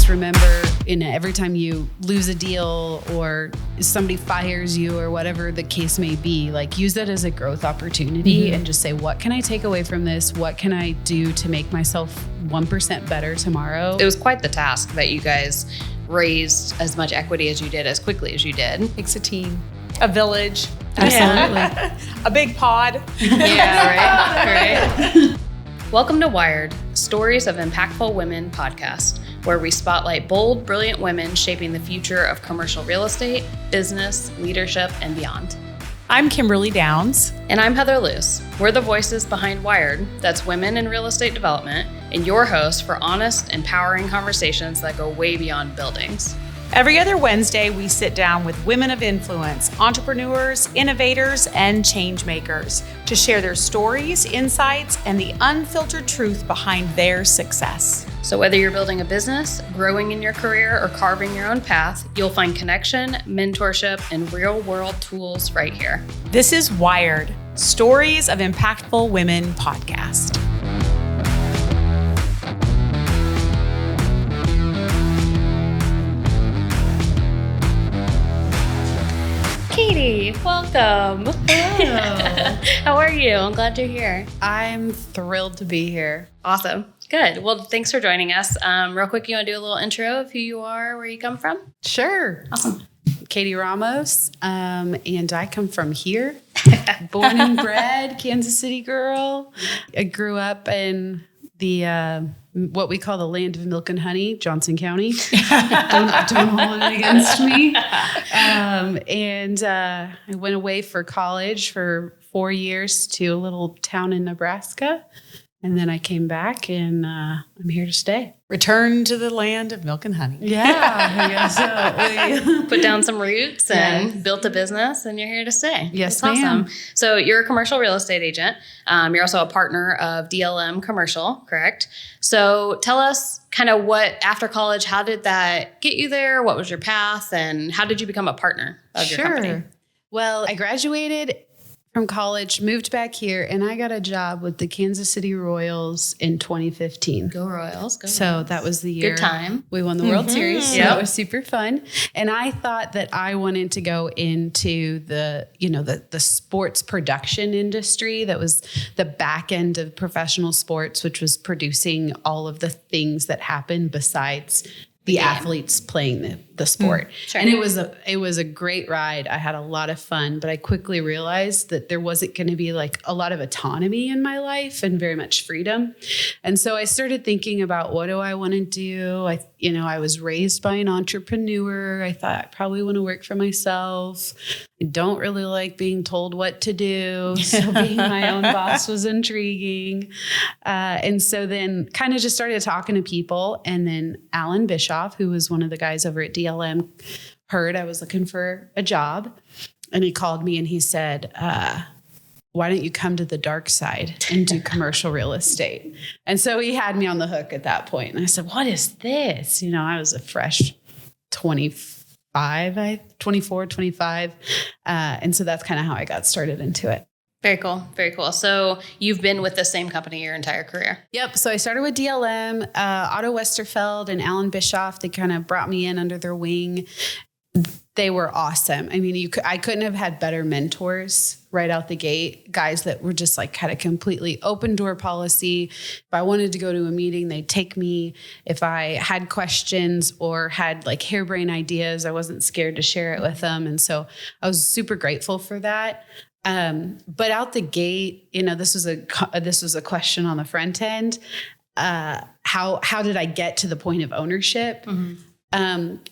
just remember, every time you lose a deal or somebody fires you or whatever the case may be, like use that as a growth opportunity and just say, what can I take away from this? What can I do to make myself 1% better tomorrow? It was quite the task that you guys raised as much equity as you did as quickly as you did. Takes a team, a village. Absolutely. A big pod. Yeah, right. Welcome to Wired, Stories of Impactful Women podcast, where we spotlight bold, brilliant women shaping the future of commercial real estate, business, leadership, and beyond. I'm Kimberly Downs. And I'm Heather Luce. We're the voices behind Wired, that's women in real estate development, and your host for honest, empowering conversations that go way beyond buildings. Every other Wednesday, we sit down with women of influence, entrepreneurs, innovators, and change makers to share their stories, insights, and the unfiltered truth behind their success. So whether you're building a business, growing in your career, or carving your own path, you'll find connection, mentorship, and real-world tools right here. This is Wired, Stories of Impactful Women podcast. Katie, welcome. Hello. How are you? I'm glad you're here. I'm thrilled to be here. Awesome. Good. Well, thanks for joining us. Real quick, you want to do a little intro of who you are, where you come from? Sure. Awesome. Katie Ramos, and I come from here. Born and bred, Kansas City girl. I grew up in the what we call the land of milk and honey, Johnson County. don't hold it against me. I went away for college for 4 years to a little town in Nebraska. And then I came back and I'm here to stay. Return to the land of milk and honey. Yeah, I guess so. Put down some roots and built a business, and you're here to stay. Yes, That's ma'am. awesome. So you're a commercial real estate agent. You're also a partner of DLM Commercial, correct? So tell us kind of what, after college, how did that get you there? What was your path? And how did you become a partner of your company? Well, I graduated from college, moved back here, and I got a job with the Kansas City Royals in 2015. Go Royals. Go So Royals. that was the year Good time. we won the World Series. So Yep. that was super fun. And I thought that I wanted to go into the sports production industry. That was the back end of professional sports, which was producing all of the things that happen besides the athletes playing the sport. Sure. And it was a great ride. I had a lot of fun, but I quickly realized that there wasn't going to be like a lot of autonomy in my life and very much freedom. And so I started thinking about, what do I want to do? I was raised by an entrepreneur. I thought I probably want to work for myself. I don't really like being told what to do. So being my own boss was intriguing. And so then kind of just started talking to people. And then Alan Bischoff, who was one of the guys over at DLM, heard I was looking for a job. And he called me and he said, why don't you come to the dark side and do commercial real estate? And so he had me on the hook at that point. And I said, what is this? I was a fresh 24, 25. And so that's kind of how I got started into it. Very cool. Very cool. So you've been with the same company your entire career. Yep. So I started with DLM, Otto Westerfeld and Alan Bischoff. They kind of brought me in under their wing. They were awesome. I mean, I couldn't have had better mentors right out the gate. Guys that were just like had a completely open door policy. If I wanted to go to a meeting, they'd take me. If I had questions or had like harebrained ideas, I wasn't scared to share it with them. And so I was super grateful for that. But out the gate, this was a question on the front end. How did I get to the point of ownership? Mm-hmm.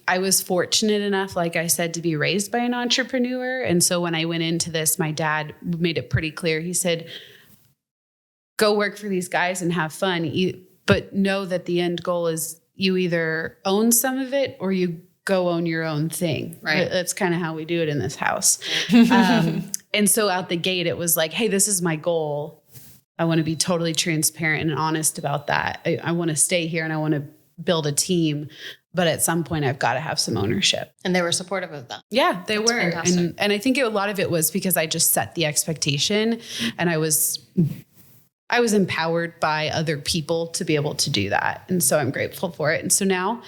I was fortunate enough, like I said, to be raised by an entrepreneur. And so when I went into this, my dad made it pretty clear. He said, go work for these guys and have fun, but know that the end goal is you either own some of it or you go own your own thing. Right. That's kind of how we do it in this house. And so out the gate, it was like, hey, this is my goal. I want to be totally transparent and honest about that. I want to stay here and I want to build a team. But at some point, I've got to have some ownership. And they were supportive of that. Yeah, they were. Fantastic. And I think a lot of it was because I just set the expectation and I was empowered by other people to be able to do that. And so I'm grateful for it. And so now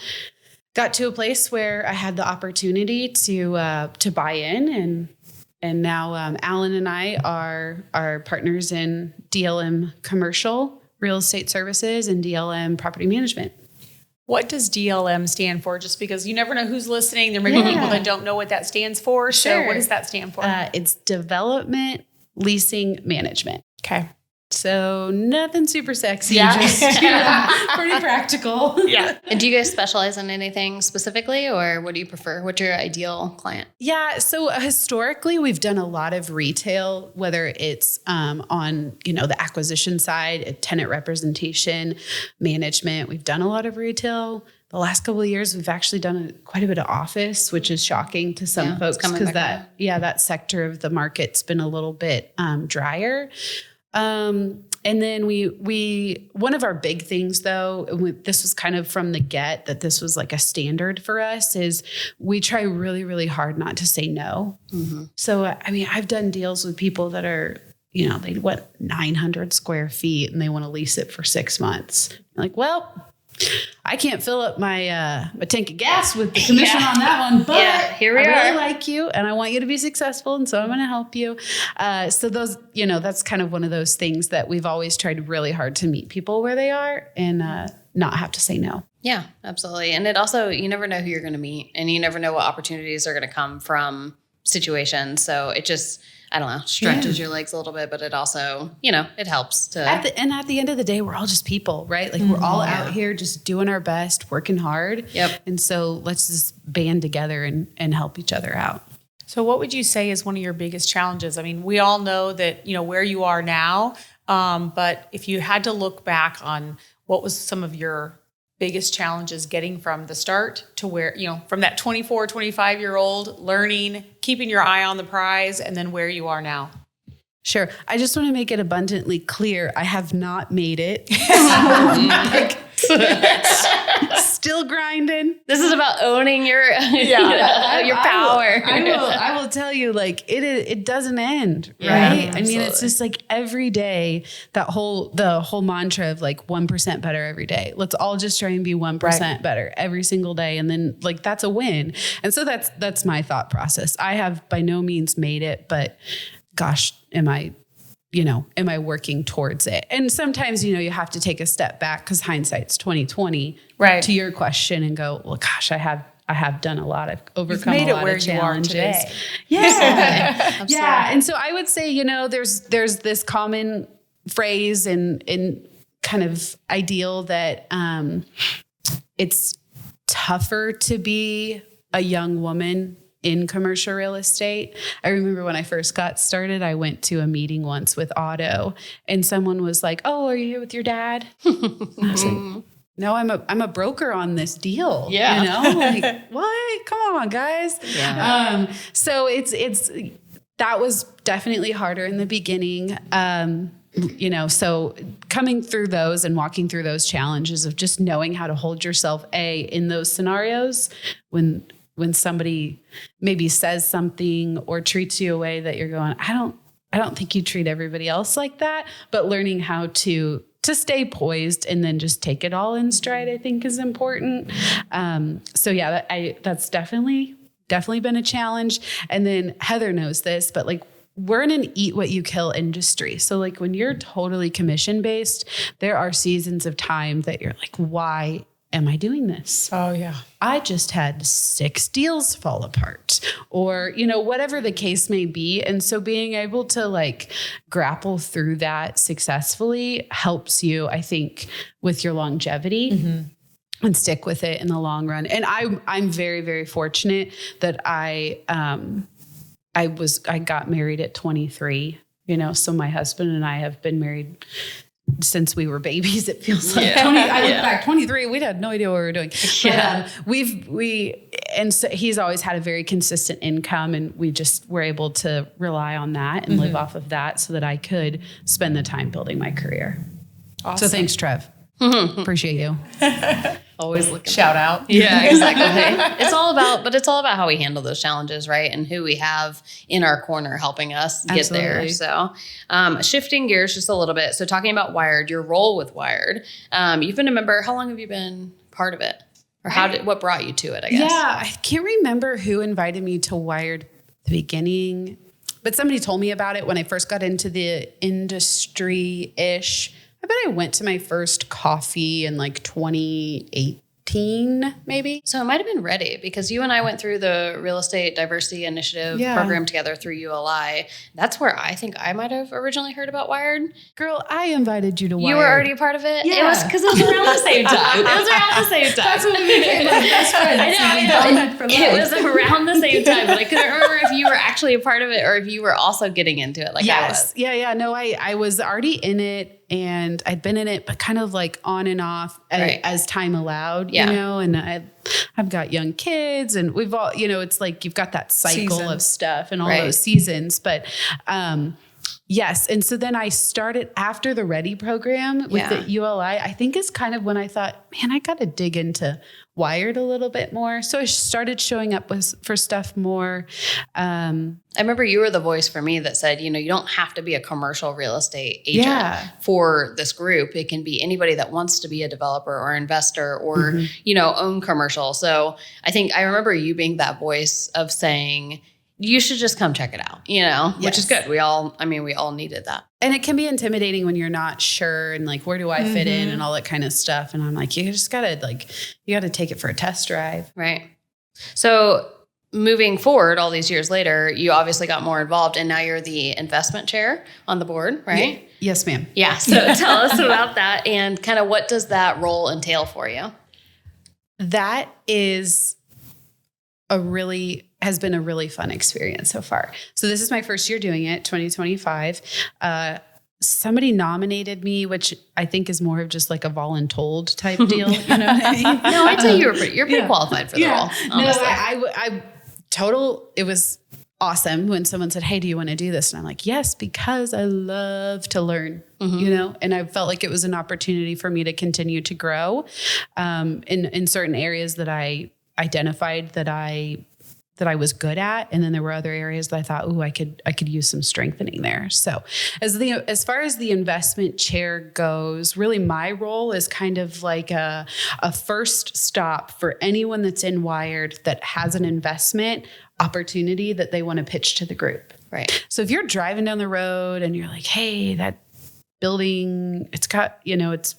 got to a place where I had the opportunity to buy in, and now Alan and I are partners in DLM Commercial Real Estate Services and DLM Property Management. What does DLM stand for? Just because you never know who's listening. There may be people that don't know what that stands for. Sure. So what does that stand for? It's Development Leasing Management. Okay. So nothing super sexy, just pretty practical. Yeah. And do you guys specialize in anything specifically, or what do you prefer? What's your ideal client? Yeah. So historically, we've done a lot of retail, whether it's on, the acquisition side, tenant representation, management. We've done a lot of retail. The last couple of years, we've actually done quite a bit of office, which is shocking to some folks because that sector of the market's been a little bit drier. And then we one of our big things though, this was kind of from the get that this was like a standard for us, is we try really, really hard not to say no. Mm-hmm. So, I mean, I've done deals with people that are, they want 900 square feet and they want to lease it for 6 months. I'm like, well, I can't fill up my tank of gas with the commission on that one, but here we I are. really like you and I want you to be successful. And so I'm going to help you. So those, that's kind of one of those things that we've always tried really hard to meet people where they are and not have to say no. Yeah, absolutely. And it also, you never know who you're going to meet and you never know what opportunities are going to come from situations. So it just, I don't know, stretches your legs a little bit, but it also, it helps to. At the end of the day, we're all just people, right? Like we're all out here just doing our best, working hard. Yep. And so let's just band together and help each other out. So what would you say is one of your biggest challenges? I mean, we all know that, where you are now, but if you had to look back on what was some of your biggest challenges getting from the start to where, from that 24, 25-year-old learning, keeping your eye on the prize, and then where you are now? Sure. I just want to make it abundantly clear. I have not made it. Still grinding. This is about owning your your power. I will tell you, like it doesn't end, right? Yeah, I mean, it's just like every day the whole mantra of like 1% better every day. Let's all just try and be 1% better every single day, and then like that's a win. And so that's my thought process. I have by no means made it, but gosh, am I working towards it? And sometimes, you have to take a step back because hindsight's 2020, right? To your question, and go, well, gosh, I have done a lot of overcome You've made a lot it where of you are today. Yeah. Yeah. And so I would say, there's this common phrase and kind of ideal that it's tougher to be a young woman in commercial real estate. I remember when I first got started, I went to a meeting once with Otto and someone was like, "Oh, are you here with your dad?" I was like, "No, I'm a broker on this deal." Yeah. Like, what? Come on, guys. Yeah. So that was definitely harder in the beginning. So coming through those and walking through those challenges of just knowing how to hold yourself in those scenarios when somebody maybe says something or treats you a way that you're going, I don't think you treat everybody else like that, but learning how to stay poised and then just take it all in stride, I think is important. That's definitely been a challenge. And then Heather knows this, but like we're in an eat what you kill industry. So like when you're totally commission based, there are seasons of time that you're like, why am I doing this? Oh yeah. I just had 6 deals fall apart or, whatever the case may be. And so being able to like grapple through that successfully helps you, I think, with your longevity and stick with it in the long run. And I'm very, very fortunate that I got married at 23, so my husband and I have been married since we were babies, it feels like. I look back, 23, we had no idea what we were doing. Yeah. But so he's always had a very consistent income and we just were able to rely on that and live off of that so that I could spend the time building my career. Awesome. So thanks, Trev. Appreciate you. Always looking. Shout out. Yeah, exactly. It's all about how we handle those challenges, right? And who we have in our corner helping us get there. So shifting gears just a little bit. So talking about Wired, your role with Wired, you've been a member. How long have you been part of it? Or what brought you to it, I guess? Yeah, I can't remember who invited me to Wired at the beginning, but somebody told me about it when I first got into the industry-ish. I bet I went to my first coffee in like 2018, maybe. So it might have been ready because you and I went through the Real Estate Diversity Initiative program together through ULI. That's where I think I might have originally heard about Wired. Girl, I invited you to Wired. You were already a part of it? Yeah. It was because it was around the same time. That's what we became like best friends. I know. It was around the same time, but I couldn't remember if you were actually a part of it or if you were also getting into it like I was. Yeah. No, I was already in it. And I'd been in it, but kind of like on and off as time allowed, you know, and I've got young kids and we've all, you know, it's like, you've got that cycle of stuff and all those seasons, but, yes. And so then I started after the Ready program with the ULI, I think is kind of when I thought, man, I got to dig into Wired a little bit more. So I started showing up for stuff more. I remember you were the voice for me that said, you know, you don't have to be a commercial real estate agent for this group. It can be anybody that wants to be a developer or investor or, you know, own commercial. So I think I remember you being that voice of saying, you should just come check it out, you know, which is good. We all needed that. And it can be intimidating when you're not sure and like, where do I fit in and all that kind of stuff. And I'm like, you gotta take it for a test drive. Right. So moving forward, all these years later, you obviously got more involved and now you're the investment chair on the board, right? Yeah. Yes, ma'am. Yeah. So tell us about that and kind of what does that role entail for you? That has been a really fun experience so far. So this is my first year doing it, 2025. Somebody nominated me, which I think is more of just like a voluntold type deal. You know what I mean? No, I'd say you're pretty qualified for the role. Honestly. It was awesome when someone said, hey, do you want to do this? And I'm like, yes, because I love to learn, you know, and I felt like it was an opportunity for me to continue to grow in certain areas that I identified that I was good at. And then there were other areas that I thought, I could use some strengthening there. So as far as the investment chair goes, really my role is kind of like a first stop for anyone that's in Wired that has an investment opportunity that they want to pitch to the group. Right. So if you're driving down the road and you're like, hey, that building, it's got, you know, it's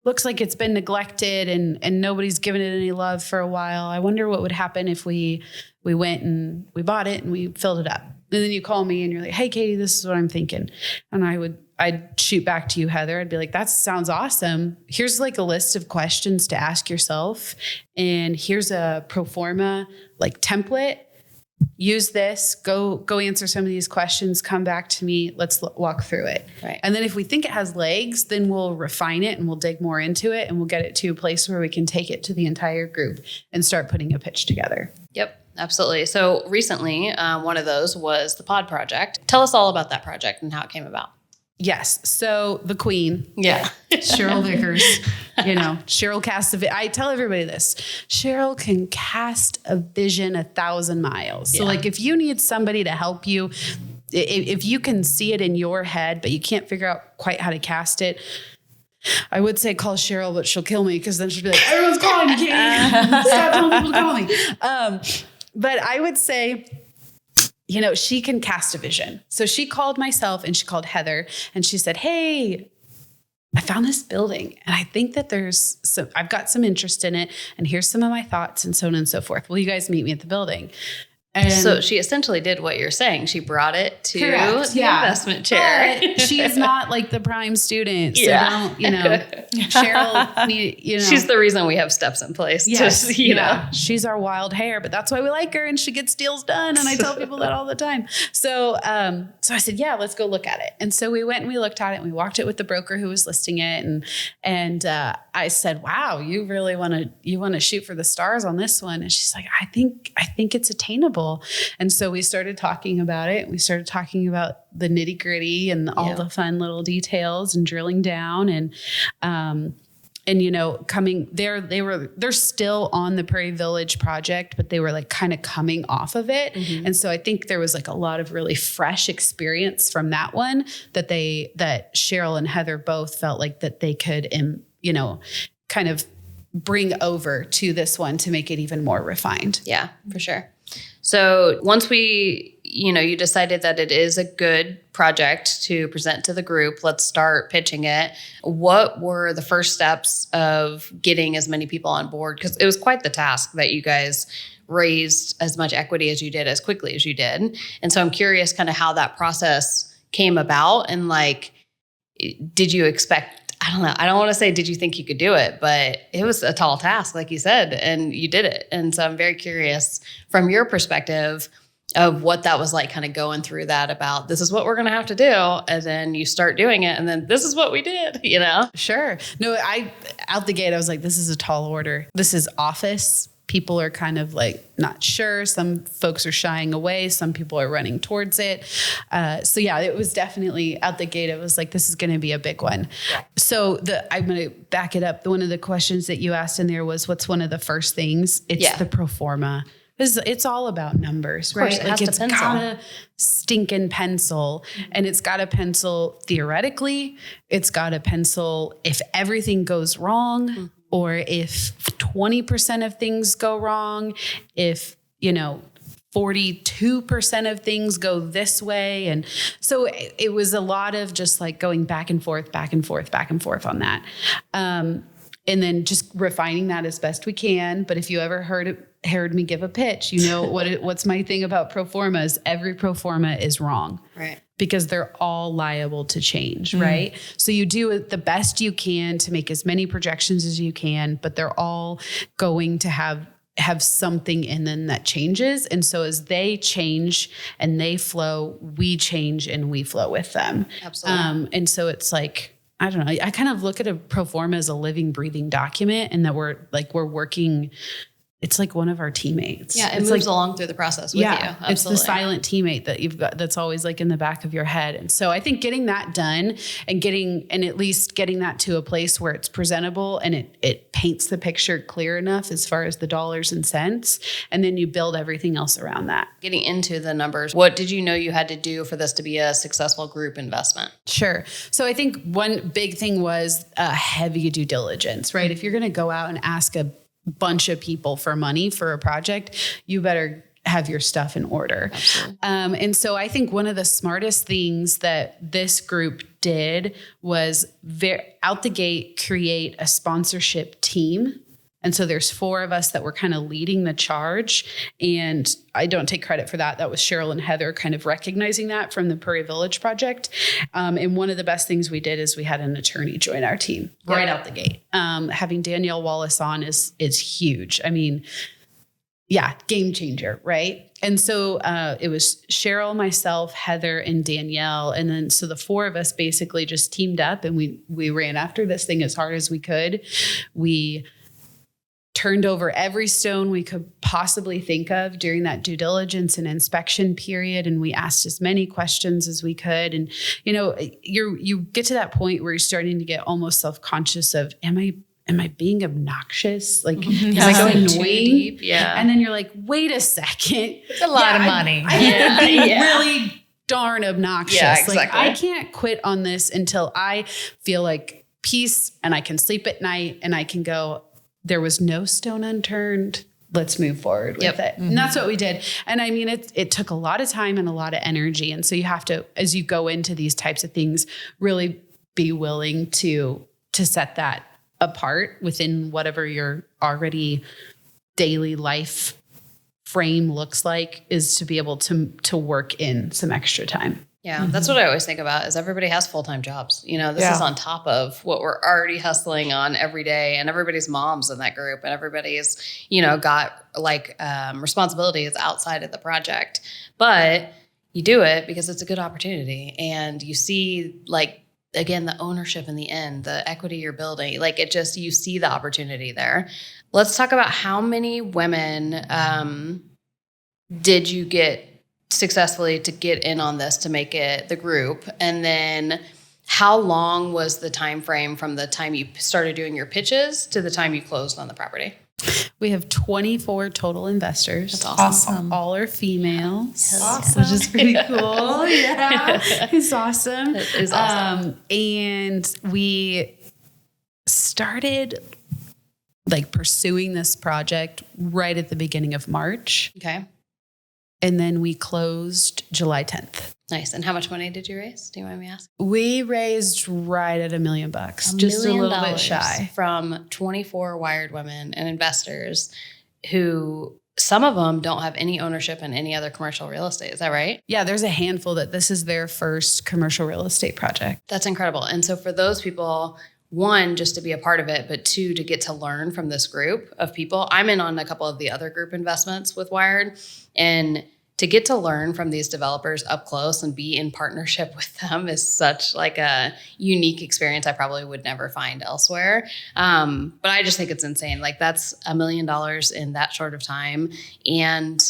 looks like it's been neglected and nobody's given it any love for a while. I wonder what would happen if we went and we bought it and we filled it up. And then you call me and you're like, hey, Katie, this is what I'm thinking. And I'd shoot back to you, Heather. I'd be like, that sounds awesome. Here's like a list of questions to ask yourself. And here's a pro forma like template. Use this, go answer some of these questions, come back to me. Let's walk through it. Right. And then if we think it has legs, then we'll refine it and we'll dig more into it and we'll get it to a place where we can take it to the entire group and start putting a pitch together. Yep, absolutely. So recently, one of those was the Pod Project. Tell us all about that project and how it came about. Yes. So the queen, Yeah. Cheryl Vickers, you know, Cheryl casts I tell everybody this, Cheryl can cast a vision 1,000 miles. So like if you need somebody to help you, if you can see it in your head, but you can't figure out quite how to cast it, I would say call Cheryl, but she'll kill me because then she'll be like, everyone's calling me, Katie. Stop telling people to call me. But I would say, you know, she can cast a vision. So she called myself and she called Heather and she said, hey, I found this building and I think that I've got some interest in it and here's some of my thoughts and so on and so forth. Will you guys meet me at the building? And so she essentially did what you're saying. She brought it to the investment chair. But she is not like the prime student. So don't, you know, Cheryl, you know. She's the reason we have steps in place. Yes, to, you know. She's our wild hair, but that's why we like her and she gets deals done. And I tell people that all the time. So I said, yeah, let's go look at it. And so we went and we looked at it and we walked it with the broker who was listing it. And I said, wow, you really want to shoot for the stars on this one. And she's like, I think it's attainable. And so we started talking about it. We started talking about the nitty gritty and all the fun little details and drilling down and you know, coming there, they're still on the Prairie Village project, but they were like kind of coming off of it. Mm-hmm. And so I think there was like a lot of really fresh experience from that one that Cheryl and Heather both felt like that they could, you know, kind of bring over to this one to make it even more refined. Yeah, for sure. So once you decided that it is a good project to present to the group, let's start pitching it. What were the first steps of getting as many people on board? Because it was quite the task that you guys raised as much equity as you did as quickly as you did. And so I'm curious kind of how that process came about, and did you expect, I don't know, I don't want to say did you think you could do it, but it was a tall task, like you said, and you did it. And so I'm very curious from your perspective of what that was like, kind of going through that about this is what we're going to have to do. And then you start doing it, and then this is what we did, Sure. No, out the gate, I was like, this is a tall order. This is office. People are kind of not sure. Some folks are shying away. Some people are running towards it. So yeah, it was definitely out the gate. It was like, this is going to be a big one. So I'm going to back it up. One of the questions that you asked in there was, what's one of the first things? It's the pro forma. It's all about numbers, right? It has it's to pencil. gotta stinking pencil, and it's got to pencil theoretically. It's got to pencil if everything goes wrong, or if 20% of things go wrong, if 42% of things go this way. And so it was a lot of just going back and forth on that. And then just refining that as best we can. But if you ever heard me give a pitch, what's my thing about pro formas? Every pro forma is wrong. Right. Because they're all liable to change, right? So you do the best you can to make as many projections as you can, but they're all going to have something in them that changes. And so as they change and they flow, we change and we flow with them. Absolutely. And so it's I don't know, I kind of look at a pro forma as a living, breathing document, and that we're working. It's like one of our teammates. Yeah, it moves along through the process with you. Absolutely. It's the silent teammate that you've got that's always in the back of your head. And so I think getting that done and at least getting that to a place where it's presentable and it paints the picture clear enough as far as the dollars and cents, and then you build everything else around that. Getting into the numbers, what did you know you had to do for this to be a successful group investment? Sure. So I think one big thing was heavy due diligence, right? If you're going to go out and ask a bunch of people for money for a project, you better have your stuff in order. And so I think one of the smartest things that this group did was out the gate create a sponsorship team. And so there's 4 of us that were kind of leading the charge. And I don't take credit for that. That was Cheryl and Heather kind of recognizing that from the Prairie Village project. And one of the best things we did is we had an attorney join our team right out the gate. Having Danielle Wallace on is huge. I mean, game changer, right? And so it was Cheryl, myself, Heather, and Danielle. And then so the 4 of us basically just teamed up, and we ran after this thing as hard as we could. We turned over every stone we could possibly think of during that due diligence and inspection period. And we asked as many questions as we could. And, you get to that point where you're starting to get almost self-conscious of, am I being obnoxious? Am I going too deep? Yeah. And then you're like, wait a second. It's a lot of money. I'm being really darn obnoxious. Yeah, exactly. I can't quit on this until I feel like peace and I can sleep at night and I can go, there was no stone unturned. Let's move forward with it. And that's what we did. And I mean, it took a lot of time and a lot of energy. And so you have to, as you go into these types of things, really be willing to set that apart within whatever your already daily life frame looks like, is to be able to work in some extra time. Yeah, that's what I always think about is everybody has full-time jobs. This is on top of what we're already hustling on every day, and everybody's moms in that group, and everybody's, got responsibilities outside of the project. But you do it because it's a good opportunity, and you see again, the ownership in the end, the equity you're building, you see the opportunity there. Let's talk about how many women did you get successfully to get in on this to make it the group, and then how long was the time frame from the time you started doing your pitches to the time you closed on the property? We have 24 total investors. That's awesome. All are female, Awesome. which is pretty cool. Yeah, it's awesome. It is awesome. And we started like pursuing this project right at the beginning of March. Okay. And then we closed July 10th. Nice. And how much money did you raise? Do you mind me asking? We raised right at $1 million, just $1 million a little bit shy. From 24 wired women and investors who some of them don't have any ownership in any other commercial real estate. Is that right? Yeah, there's a handful that this is their first commercial real estate project. That's incredible. And so for those people, one, just to be a part of it, but two, to get to learn from this group of people. I'm in on a couple of the other group investments with Wired, and to get to learn from these developers up close and be in partnership with them is such like a unique experience I probably would never find elsewhere. But I just think it's insane. Like that's $1 million in that short of time. And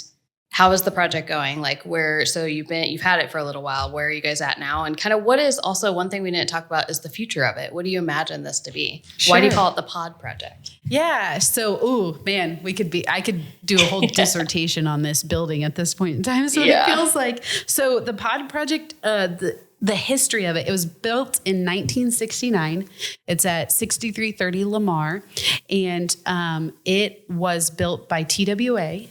how is the project going? Like so you've had it for a little while. Where are you guys at now? And kind of what is also one thing we didn't talk about is the future of it. What do you imagine this to be? Sure. Why do you call it the pod project? Yeah. So, man, I could do a whole dissertation on this building at this point in time. So it feels like, so the pod project, the history of it was built in 1969. It's at 6330 Lamar. And it was built by TWA.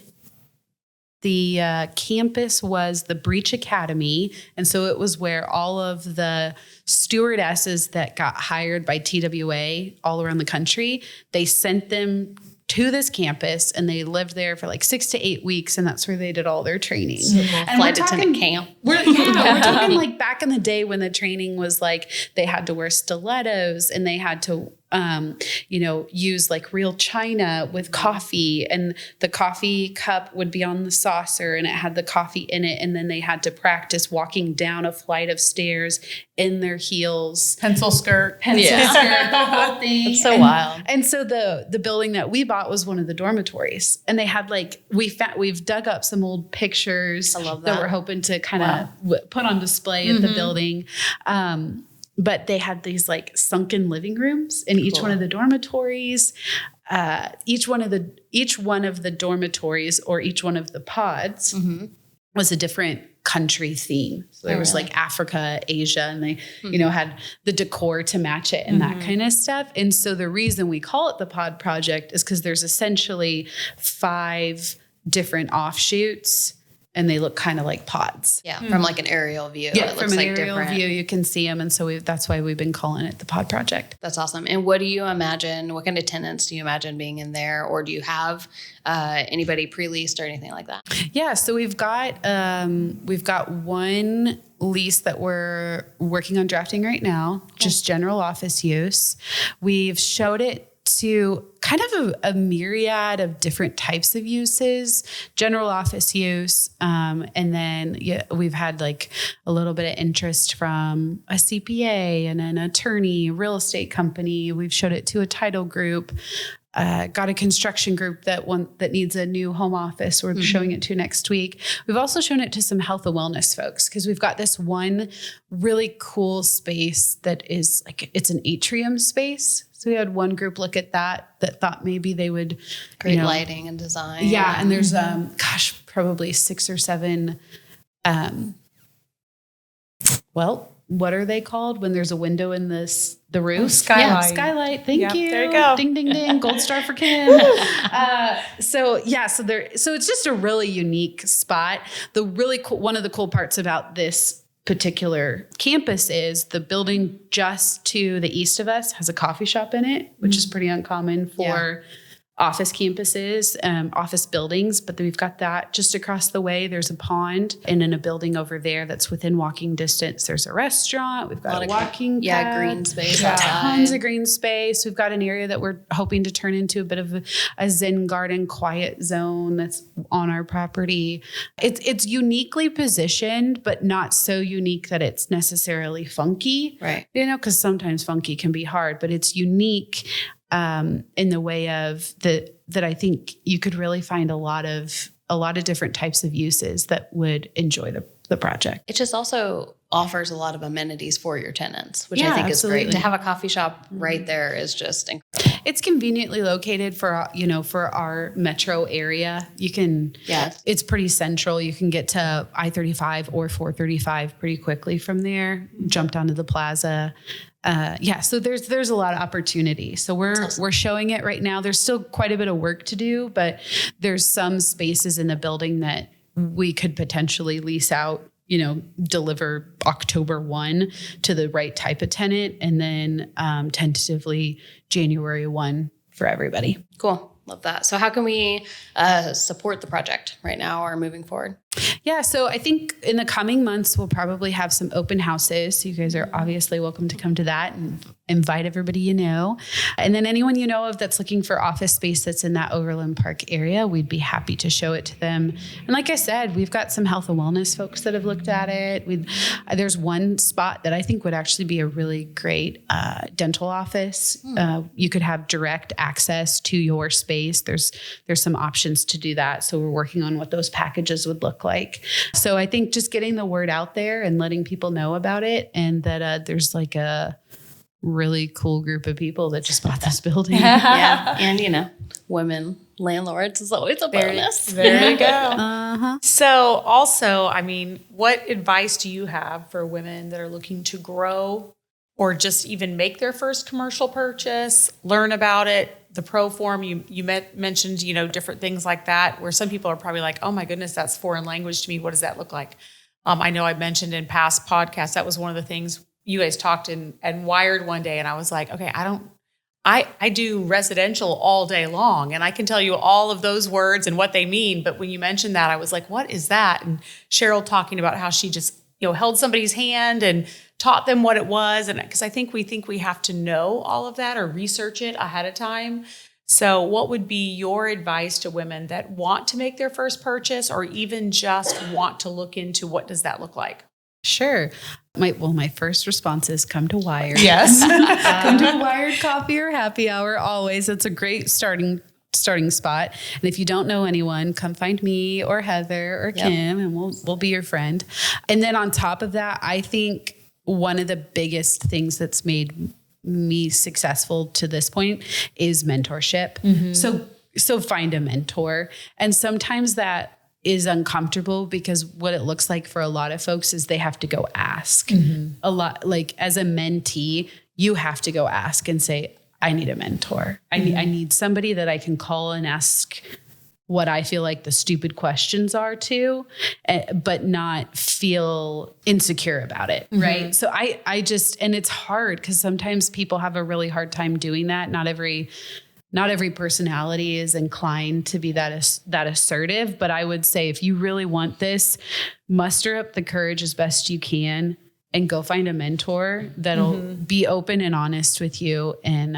The campus was the Breach Academy. And so it was where all of the stewardesses that got hired by TWA all around the country, they sent them to this campus and they lived there for like 6 to 8 weeks. And that's where they did all their training. And flight attendant camp. We're talking like back in the day when the training was like, they had to wear stilettos and they had to use like real china with coffee, and the coffee cup would be on the saucer and it had the coffee in it. And then they had to practice walking down a flight of stairs in their heels. Pencil skirt, the whole thing. It's so wild. And so the building that we bought was one of the dormitories, and they had like, we've dug up some old pictures I love that we're hoping to kind of put on display at the building. But they had these like sunken living rooms in each one of the dormitories. Each one of the dormitories or each one of the pods was a different country theme. So there was like Africa, Asia, and they, had the decor to match it and that kind of stuff. And so the reason we call it the pod project is because there's essentially 5 different offshoots. And they look kind of like pods. Yeah, from like an aerial view. Yeah, it from looks an like aerial different. view, you can see them. And so that's why we've been calling it the pod project. That's awesome. And what do you imagine, what kind of tenants do you imagine being in there? Or do you have anybody pre-leased or anything like that? Yeah, so we've got one lease that we're working on drafting right now, just general office use. We've showed it to kind of a myriad of different types of uses, general office use. And then we've had like a little bit of interest from a CPA and an attorney, real estate company. We've showed it to a title group. Got a construction group that needs a new home office. We're showing it to next week. We've also shown it to some health and wellness folks because we've got this one really cool space that is like, it's an atrium space. So we had one group look at that thought maybe they would great lighting and design. Yeah, and there's probably 6 or 7. What are they called when there's a window in the roof? Skylight. Yeah, skylight. Thank you. There you go. Ding, ding, ding. Gold star for Kim. So it's just a really unique spot. The really cool, one of the cool parts about this particular campus is the building just to the east of us has a coffee shop in it, which is pretty uncommon for office campuses, office buildings, but we've got that just across the way. There's a pond, and in a building over there that's within walking distance, there's a restaurant. We've got a walking path, green space. Tons of green space. We've got an area that we're hoping to turn into a bit of a Zen garden quiet zone that's on our property. It's uniquely positioned, but not so unique that it's necessarily funky, right? Because sometimes funky can be hard, but it's unique in the way of that I think you could really find a lot of different types of uses that would enjoy the project. It just also offers a lot of amenities for your tenants, which I think absolutely. is great. To have a coffee shop right there is just incredible. It's conveniently located for, for our metro area. You can, it's pretty central. You can get to I-35 or 435 pretty quickly from there, jump down to the plaza. So there's a lot of opportunity. So we're showing it right now. There's still quite a bit of work to do, but there's some spaces in the building that we could potentially lease out, deliver October 1 to the right type of tenant, and then tentatively January 1 for everybody. Cool. Love that. So how can we support the project right now or moving forward? Yeah. So I think in the coming months, we'll probably have some open houses. So you guys are obviously welcome to come to that and invite everybody you know. And then anyone you know of that's looking for office space that's in that Overland Park area, we'd be happy to show it to them. And like I said, we've got some health and wellness folks that have looked at it. There's one spot that I think would actually be a really great dental office. You could have direct access to your space. There's some options to do that. So we're working on what those packages would look like. So I think just getting the word out there and letting people know about it, and that there's like a really cool group of people that just bought this building. Yeah. And, women landlords is always a bonus. There you go. So also, what advice do you have for women that are looking to grow or just even make their first commercial purchase, learn about it? The pro form, you mentioned, different things like that, where some people are probably like, oh my goodness, that's foreign language to me. What does that look like? I know I mentioned in past podcasts, that was one of the things you guys talked and wired one day. And I was like, okay, I do residential all day long, and I can tell you all of those words and what they mean. But when you mentioned that, I was like, what is that? And Cheryl talking about how she just, held somebody's hand and taught them what it was. And because I think we have to know all of that or research it ahead of time. So what would be your advice to women that want to make their first purchase or even just want to look into what does that look like? Sure. My first response is come to Wired. Yes. Come to a Wired coffee or happy hour always. It's a great starting spot. And if you don't know anyone, come find me or Heather or Kim, and we'll be your friend. And then on top of that, I think one of the biggest things that's made me successful to this point is mentorship. So find a mentor. And sometimes that is uncomfortable because what it looks like for a lot of folks is they have to go ask a lot. Like as a mentee, you have to go ask and say, I need a mentor. I need somebody that I can call and ask what I feel like the stupid questions are to, but not feel insecure about it. Right. So I just, and it's hard because sometimes people have a really hard time doing that. Not every personality is inclined to be that assertive, but I would say if you really want this, muster up the courage as best you can and go find a mentor that'll be open and honest with you and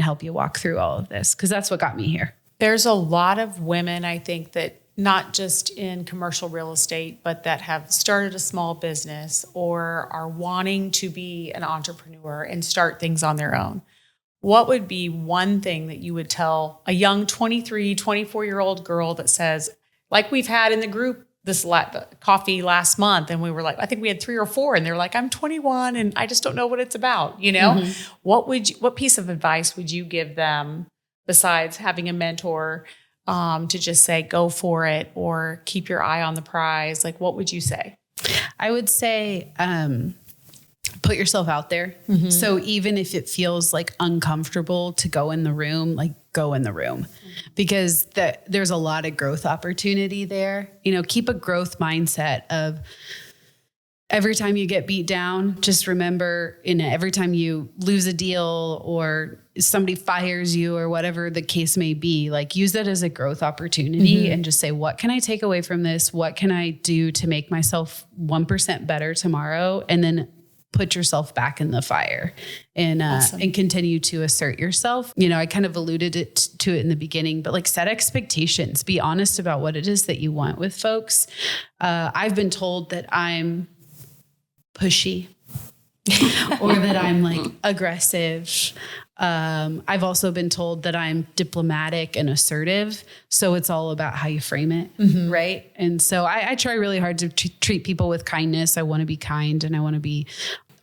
help you walk through all of this. Cause that's what got me here. There's a lot of women, I think, that not just in commercial real estate, but that have started a small business or are wanting to be an entrepreneur and start things on their own. What would be one thing that you would tell a young 23, 24-year-old girl that says, like we've had in the group this coffee last month, and we were like, I think we had 3 or 4, and they're like, I'm 21 and I just don't know what it's about. What piece of advice would you give them besides having a mentor to just say, go for it or keep your eye on the prize? Like, what would you say? I would say, put yourself out there. So even if it feels like uncomfortable to go in the room, like go in the room because there's a lot of growth opportunity there. Keep a growth mindset of every time you get beat down, just remember every time you lose a deal or somebody fires you or whatever the case may be, like use that as a growth opportunity and just say, what can I take away from this? What can I do to make myself 1% better tomorrow? And then put yourself back in the fire and continue to assert yourself. I kind of alluded to it in the beginning, but like set expectations, be honest about what it is that you want with folks. I've been told that I'm pushy or that I'm like aggressive. I've also been told that I'm diplomatic and assertive. So it's all about how you frame it. Right. And so I try really hard to treat people with kindness. I want to be kind and I want to be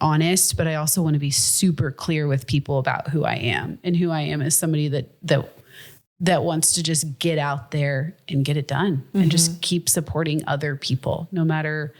honest, but I also want to be super clear with people about who I am. And who I am is somebody that wants to just get out there and get it done and just keep supporting other people, no matter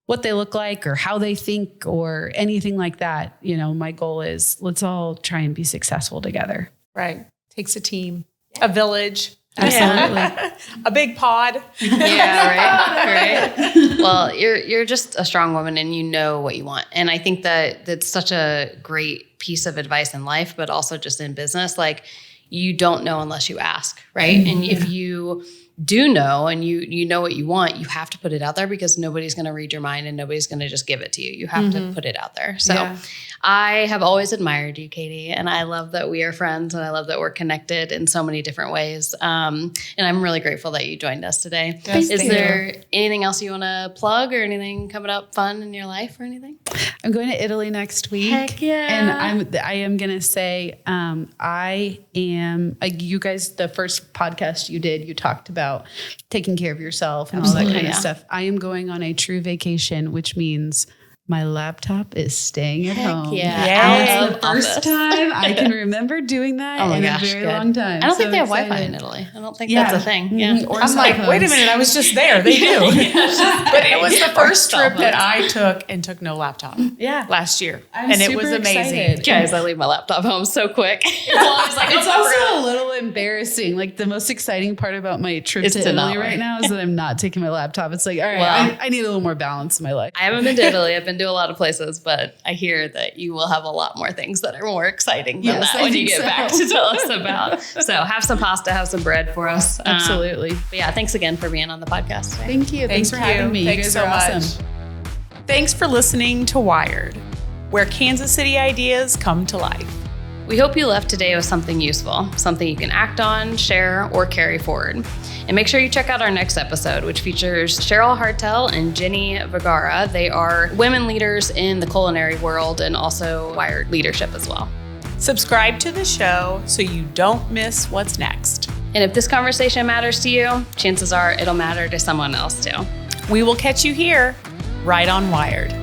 what they look like or how they think or anything like that. You know, my goal is let's all try and be successful together. Right. Takes a team, a village. Absolutely. A big pod. Yeah, right. Well, you're just a strong woman and you know what you want. And I think that that's such a great piece of advice in life, but also just in business. Like, you don't know unless you ask, right? And if you do know and you know what you want, you have to put it out there because nobody's going to read your mind and nobody's going to just give it to you. You have to put it out there. So I have always admired you, Katie, and I love that we are friends and I love that we're connected in so many different ways. And I'm really grateful that you joined us today. Yes, Is there anything else you want to plug or anything coming up fun in your life or anything? I'm going to Italy next week. Heck yeah. And I am going to say, I am, you guys, the first podcast you did, you talked about taking care of yourself and all that kind of stuff. I am going on a true vacation, which means my laptop is staying at home. Yeah. It's the first time I can remember doing that in a very long time. I don't think they have Wi-Fi in Italy. I don't think that's a thing. I'm like, wait a minute, I was just there. They do. But it was the first trip that I took no laptop. Last year. And it was amazing. Excited. Guys, I leave my laptop home so quick. It's also a little embarrassing. Like, the most exciting part about my trip to Italy right now is that I'm not taking my laptop. It's like, all right, I need a little more balance in my life. I haven't been to Italy. I've been to a lot of places, but I hear that you will have a lot more things that are more exciting than that when you get back to tell us about. So have some pasta, have some bread for us. Absolutely. But yeah, thanks again for being on the podcast today. Thank you. Thanks for having me. Thanks you guys so are awesome. much. Thanks for listening to Wired, where Kansas City ideas come to life. We hope you left today with something useful, something you can act on, share, or carry forward. And make sure you check out our next episode, which features Cheryl Hartel and Jenny Vergara. They are women leaders in the culinary world and also Wired leadership as well. Subscribe to the show so you don't miss what's next. And if this conversation matters to you, chances are it'll matter to someone else too. We will catch you here, right on Wired.